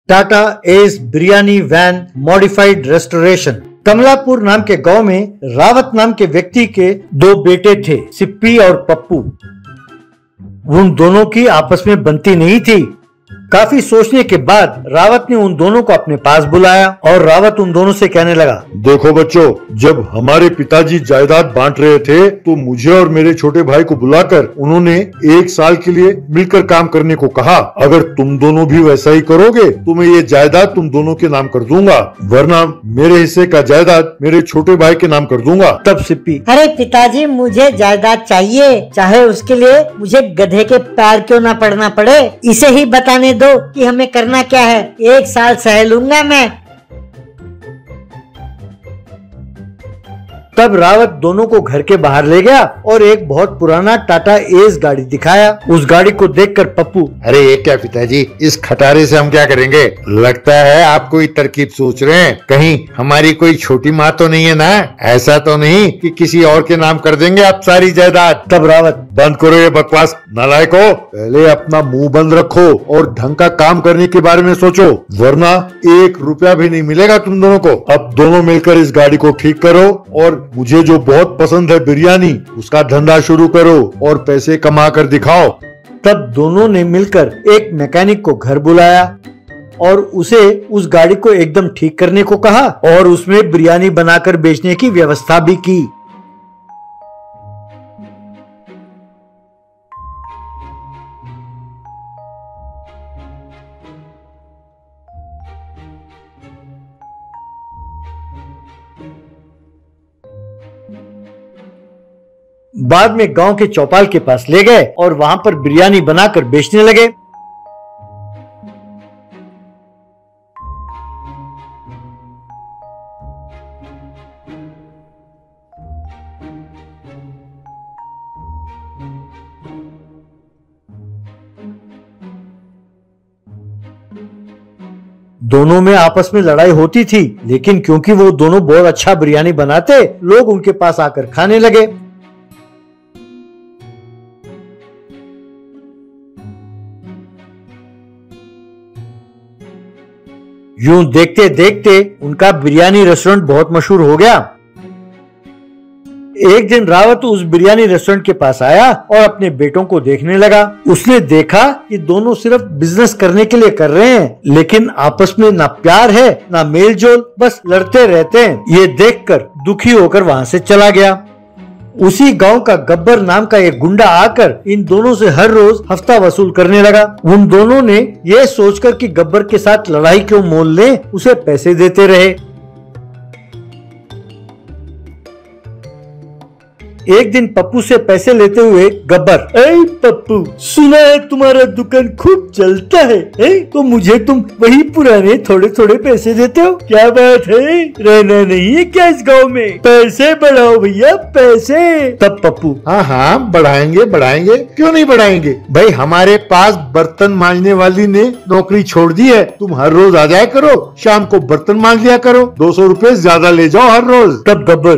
Tata Ace biryani van modified restoration. Kamalapur नाम के गांव में रावत नाम के व्यक्ति के दो बेटे थे, सिप्पी और पप्पू। उन दोनों की आपस में बनती नहीं थी। काफी सोचने के बाद रावत ने उन दोनों को अपने पास बुलाया और रावत उन दोनों से कहने लगा, देखो बच्चों, जब हमारे पिताजी जायदाद बांट रहे थे तो मुझे और मेरे छोटे भाई को बुलाकर उन्होंने 1 साल के लिए मिलकर काम करने को कहा। अगर तुम दोनों भी वैसा ही करोगे तो मैं ये जायदाद तुम दोनों के नाम कर दूंगा, वरना मेरे हिस्से का जायदाद मेरे छोटे भाई के नाम कर दूंगा। तब सिप्पी, अरे पिताजी, मुझे जायदाद चाहिए, चाहे उसके लिए मुझे गधे के पैर क्यों ना पड़ना पड़े। इसे ही बताने दो कि हमें करना क्या है। 1 साल सह लूंगा मैं। तब रावत दोनों को घर के बाहर ले गया और एक बहुत पुराना टाटा एस गाड़ी दिखाया। उस गाड़ी को देखकर पप्पू, अरे ये क्या पिताजी, इस खटारे से हम क्या करेंगे? लगता है आप कोई तरकीब सोच रहे हैं। कहीं हमारी कोई छोटी माँ तो नहीं है ना? ऐसा तो नहीं कि किसी और के नाम कर देंगे आप सारी जायदाद? तब रावत, बंद करो ये बकवास नालायको, पहले अपना मुंह बंद रखो और ढंग का काम करने के बारे में सोचो, वरना 1 रुपया भी नहीं मिलेगा तुम दोनों को। अब दोनों मिलकर इस गाड़ी को ठीक करो और मुझे जो बहुत पसंद है बिरयानी, उसका धंधा शुरू करो और पैसे कमा कर दिखाओ। तब दोनों ने मिलकर एक मैकेनिक को घर बुलाया और उसे उस गाड़ी को एकदम ठीक करने को कहा और उसमें बिरयानी बनाकर बेचने की व्यवस्था भी की। बाद में गांव के चौपाल के पास ले गए और वहां पर बिरयानी बनाकर बेचने लगे। दोनों में आपस में लड़ाई होती थी, लेकिन क्योंकि वो दोनों बहुत अच्छा बिरयानी बनाते, लोग उनके पास आकर खाने लगे। यूं देखते देखते उनका बिरयानी रेस्टोरेंट बहुत मशहूर हो गया। एक दिन रावत उस बिरयानी रेस्टोरेंट के पास आया और अपने बेटों को देखने लगा। उसने देखा कि दोनों सिर्फ बिजनेस करने के लिए कर रहे हैं, लेकिन आपस में ना प्यार है ना मेल जोल, बस लड़ते रहते हैं। ये देखकर दुखी होकर वहां से चला गया। उसी गांव का गब्बर नाम का एक गुंडा आकर इन दोनों से हर रोज हफ्ता वसूल करने लगा। उन दोनों ने यह सोचकर कि गब्बर के साथ लड़ाई क्यों मोल लें, उसे पैसे देते रहे। एक दिन पप्पू से पैसे लेते हुए गब्बर, ऐ पप्पू, सुना है तुम्हारा दुकान खूब चलता है, तो मुझे तुम वही पुराने थोड़े थोड़े पैसे देते हो, क्या बात है? रहना नहीं है क्या इस गांव में? पैसे बढ़ाओ भैया, पैसे। तब पप्पू, हाँ हाँ, बढ़ाएंगे बढ़ाएंगे, क्यों नहीं बढ़ाएंगे भाई। हमारे पास बर्तन मांजने वाली ने नौकरी छोड़ दी है, तुम हर रोज आ जाया करो, शाम को बर्तन मांज लिया करो, 200 रुपए ज्यादा ले जाओ हर रोज। तब गब्बर,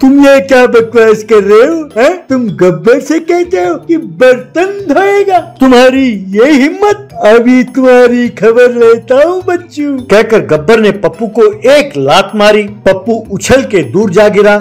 तुम ये क्या बकवास कर रहे हो? तुम गब्बर से कहते हो कि बर्तन धोएगा? तुम्हारी ये हिम्मत, अभी तुम्हारी खबर लेता हूँ बच्चू। कहकर गब्बर ने पप्पू को एक लात मारी। पप्पू उछल के दूर जा गिरा।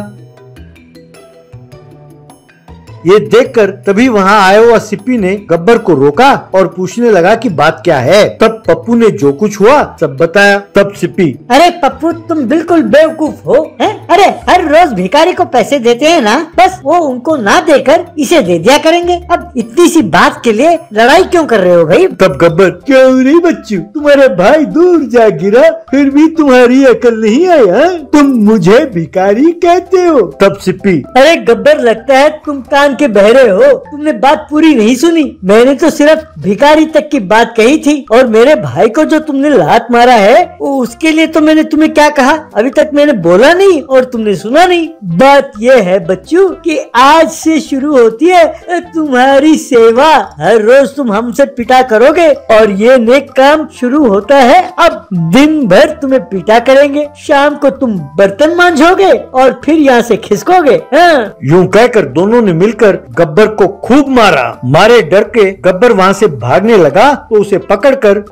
ये देखकर तभी वहां आया हुआ सिप्पी ने गब्बर को रोका और पूछने लगा कि बात क्या है। तब पप्पू ने जो कुछ हुआ सब बताया। तब सिप्पी, अरे पप्पू, तुम बिल्कुल बेवकूफ हो, हैं? अरे हर रोज भिखारी को पैसे देते हैं ना, बस वो उनको ना देकर इसे दे दिया करेंगे। अब इतनी सी बात के लिए लड़ाई क्यों कर रहे हो भाई? तब गब्बर, क्यों नहीं बच्चू, तुम्हारा भाई दूर जा गिरा, फिर भी तुम्हारी अकल नहीं आया, तुम मुझे भिखारी कहते हो। तब सिप्पी, अरे गब्बर, लगता है तुम कान के बहरे हो, तुमने बात पूरी नहीं सुनी। मैंने तो सिर्फ भिखारी तक की बात कही थी, और मेरे भाई को जो तुमने लात मारा है उसके लिए तो मैंने तुम्हें क्या कहा अभी तक मैंने बोला नहीं और तुमने सुना नहीं। बात यह है बच्चू कि आज से शुरू होती है तुम्हारी सेवा। हर रोज तुम हमसे पिटा करोगे और ये नेक काम शुरू होता है अब। दिन भर तुम्हें पिटा करेंगे, शाम को तुम बर्तन मांजोगे और फिर यहाँ से खिसकोगे। हाँ। यूं कहकर दोनों ने मिलकर गब्बर को खूब मारा। मारे डर के गब्बर वहां से भागने लगा तो उसे पकड़कर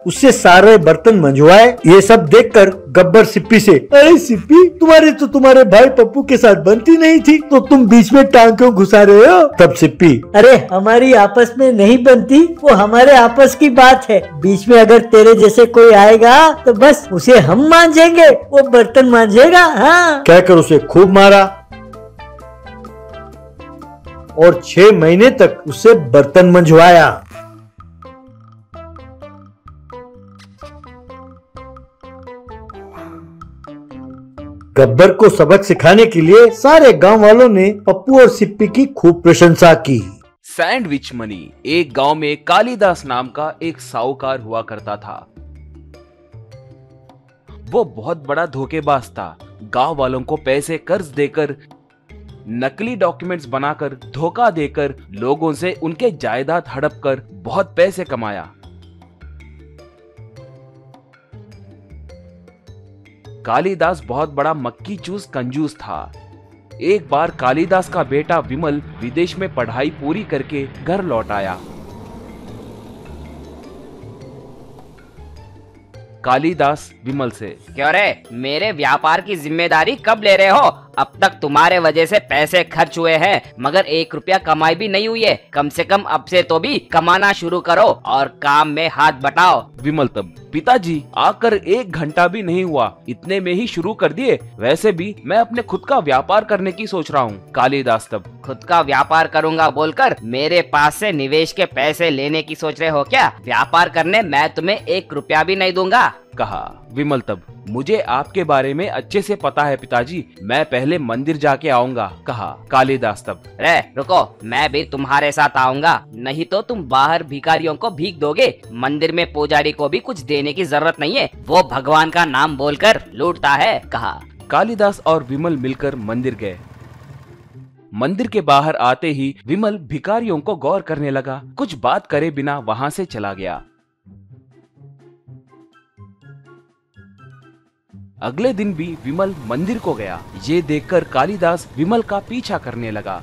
उससे सारे बर्तन मंजवाए। ये सब देखकर गब्बर सिप्पी से, अरे सिप्पी, तुम्हारे भाई पप्पू के साथ बनती नहीं थी, तो तुम बीच में टांग क्यों घुसा रहे हो? तब सिप्पी, अरे हमारी आपस में नहीं बनती, वो हमारे आपस की बात है। बीच में अगर तेरे जैसे कोई आएगा तो बस उसे हम मांझेंगे, वो बर्तन मांझेगा। हाँ, कहकर उसे खूब मारा और 6 महीने तक उससे बर्तन मंजवाया। गब्बर को सबक सिखाने के लिए सारे गांव वालों ने पप्पू और सिप्पी की खूब प्रशंसा की। Sandwich money. एक गांव में कालिदास नाम का एक साहूकार हुआ करता था। वो बहुत बड़ा धोखेबाज था। गांव वालों को पैसे कर्ज देकर, नकली डॉक्यूमेंट्स बनाकर, धोखा देकर लोगों से उनके जायदाद हड़प कर बहुत पैसे कमाया। कालिदास बहुत बड़ा मक्खी चूस कंजूस था। एक बार कालिदास का बेटा विमल विदेश में पढ़ाई पूरी करके घर लौट आया। कालिदास विमल से, क्यों रे, मेरे व्यापार की जिम्मेदारी कब ले रहे हो? अब तक तुम्हारे वजह से पैसे खर्च हुए हैं, मगर 1 रुपया कमाई भी नहीं हुई है। कम से कम अब से तो भी कमाना शुरू करो और काम में हाथ बटाओ। विमल तब, पिताजी आकर 1 घंटा भी नहीं हुआ, इतने में ही शुरू कर दिए। वैसे भी मैं अपने खुद का व्यापार करने की सोच रहा हूँ। कालिदास तब, खुद का व्यापार करूंगा बोलकर मेरे पास से निवेश के पैसे लेने की सोच रहे हो क्या? व्यापार करने मैं तुम्हें 1 रुपया भी नहीं दूंगा। कहा विमल तब, मुझे आपके बारे में अच्छे से पता है पिताजी, मैं पहले मंदिर जाके आऊंगा। कहा कालिदास तब, रे रुको, मैं भी तुम्हारे साथ आऊंगा, नहीं तो तुम बाहर भिखारियों को भीख दोगे। मंदिर में पुजारी को भी कुछ देने की जरूरत नहीं है, वो भगवान का नाम बोलकर लूटता है। कहा कालिदास और विमल मिलकर मंदिर गए। मंदिर के बाहर आते ही विमल भिखारियों को गौर करने लगा। कुछ बात करे बिना वहां से चला गया। अगले दिन भी विमल मंदिर को गया। ये देखकर कालिदास विमल का पीछा करने लगा।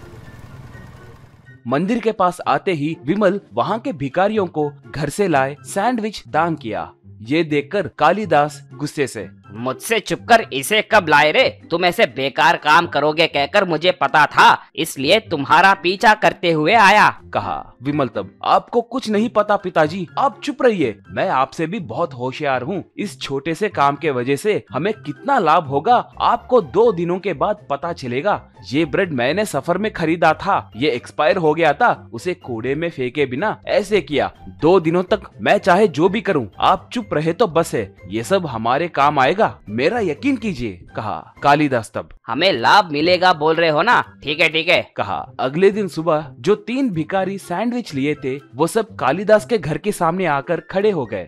मंदिर के पास आते ही विमल वहां के भिखारियों को घर से लाए सैंडविच दान किया। ये देखकर कालिदास गुस्से से, मुझसे छुपकर इसे कब लाए रे? तुम ऐसे बेकार काम करोगे कहकर मुझे पता था, इसलिए तुम्हारा पीछा करते हुए आया। कहा विमल तब, आपको कुछ नहीं पता पिताजी, आप चुप रहिए। मैं आपसे भी बहुत होशियार हूँ। इस छोटे से काम के वजह से हमें कितना लाभ होगा आपको 2 दिनों के बाद पता चलेगा। ये ब्रेड मैंने सफर में खरीदा था, ये एक्सपायर हो गया था, उसे कूड़े में फेंके बिना ऐसे किया। 2 दिनों तक मैं चाहे जो भी करूँ, आप चुप रहे तो बस है। ये सब हमारे काम आएगा, मेरा यकीन कीजिए। कहा कालिदास तब, हमें लाभ मिलेगा बोल रहे हो ना? ठीक है ठीक है। कहा अगले दिन सुबह जो 3 भिखारी सैंडविच लिए थे वो सब कालिदास के घर के सामने आकर खड़े हो गए।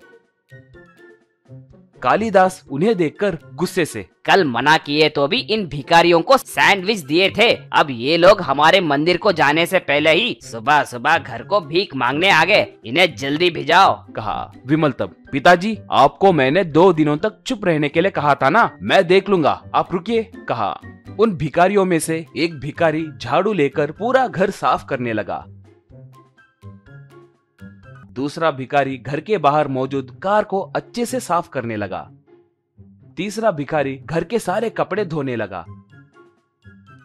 कालिदास उन्हें देखकर गुस्से से, कल मना किए तो भी इन भिखारियों को सैंडविच दिए थे, अब ये लोग हमारे मंदिर को जाने से पहले ही सुबह सुबह घर को भीख मांगने आ गए, इन्हें जल्दी भिजाओ। कहा विमल तब, पिताजी आपको मैंने 2 दिनों तक चुप रहने के लिए कहा था ना, मैं देख लूंगा, आप रुकिए। कहा उन भिखारियों में से एक भिखारी झाड़ू लेकर पूरा घर साफ करने लगा। दूसरा भिखारी घर के बाहर मौजूद कार को अच्छे से साफ करने लगा। तीसरा भिखारी घर के सारे कपड़े धोने लगा।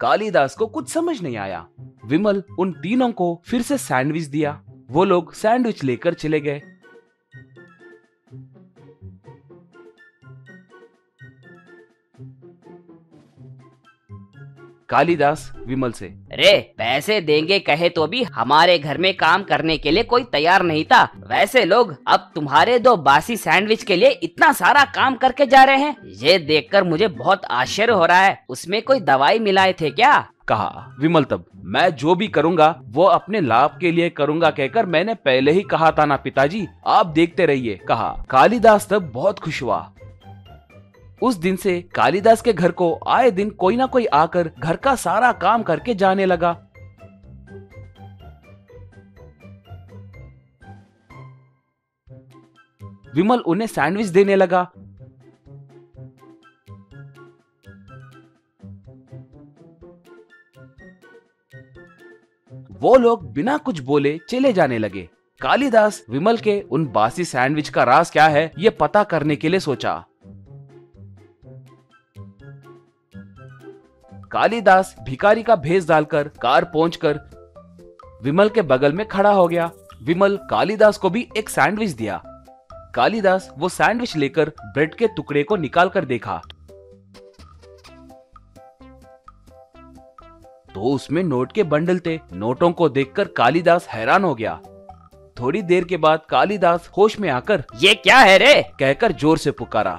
कालिदास को कुछ समझ नहीं आया। विमल उन तीनों को फिर से सैंडविच दिया। वो लोग सैंडविच लेकर चले गए। कालिदास विमल से, रे पैसे देंगे कहे तो भी हमारे घर में काम करने के लिए कोई तैयार नहीं था। वैसे लोग अब तुम्हारे 2 बासी सैंडविच के लिए इतना सारा काम करके जा रहे हैं, ये देखकर मुझे बहुत आश्चर्य हो रहा है। उसमें कोई दवाई मिलाए थे क्या? कहा विमल तब, मैं जो भी करूंगा वो अपने लाभ के लिए करूंगा कहकर मैंने पहले ही कहा था ना पिताजी, आप देखते रहिए। कहा कालिदास तब बहुत खुश हुआ। उस दिन से कालिदास के घर को आए दिन कोई ना कोई आकर घर का सारा काम करके जाने लगा। विमल उन्हें सैंडविच देने लगा। वो लोग बिना कुछ बोले चले जाने लगे। कालिदास विमल के उन बासी सैंडविच का राज क्या है ये पता करने के लिए सोचा। कालिदास भिखारी का भेष डालकर कार पहुंचकर विमल के बगल में खड़ा हो गया। विमल कालिदास को भी एक सैंडविच दिया। कालिदास वो सैंडविच लेकर ब्रेड के टुकड़े को निकाल कर देखा तो उसमें नोट के बंडल थे। नोटों को देखकर कालिदास हैरान हो गया। थोड़ी देर के बाद कालिदास होश में आकर ये क्या है रे कहकर जोर से पुकारा।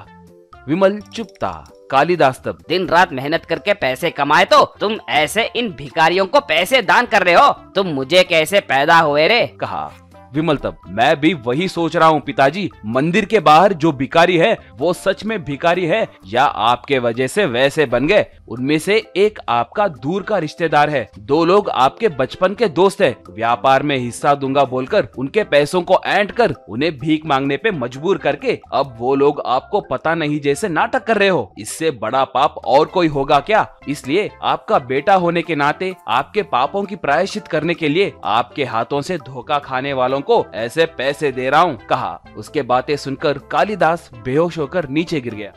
विमल चुप था। कालिदास तब दिन रात मेहनत करके पैसे कमाए तो तुम ऐसे इन भिखारियों को पैसे दान कर रहे हो। तुम मुझे कैसे पैदा हुए रे? कहा। विमल तब मैं भी वही सोच रहा हूँ पिताजी। मंदिर के बाहर जो भिखारी है वो सच में भिखारी है या आपके वजह से वैसे बन गए? उनमें से एक आपका दूर का रिश्तेदार है, दो लोग आपके बचपन के दोस्त हैं। व्यापार में हिस्सा दूंगा बोलकर उनके पैसों को ऐंठ कर उन्हें भीख मांगने पे मजबूर करके अब वो लोग आपको पता नहीं जैसे नाटक कर रहे हो। इससे बड़ा पाप और कोई होगा क्या? इसलिए आपका बेटा होने के नाते आपके पापों की प्रायश्चित करने के लिए आपके हाथों से धोखा खाने वालों को ऐसे पैसे दे रहा हूँ। कहा। उसके बातें सुनकर कालिदास बेहोश होकर नीचे गिर गया।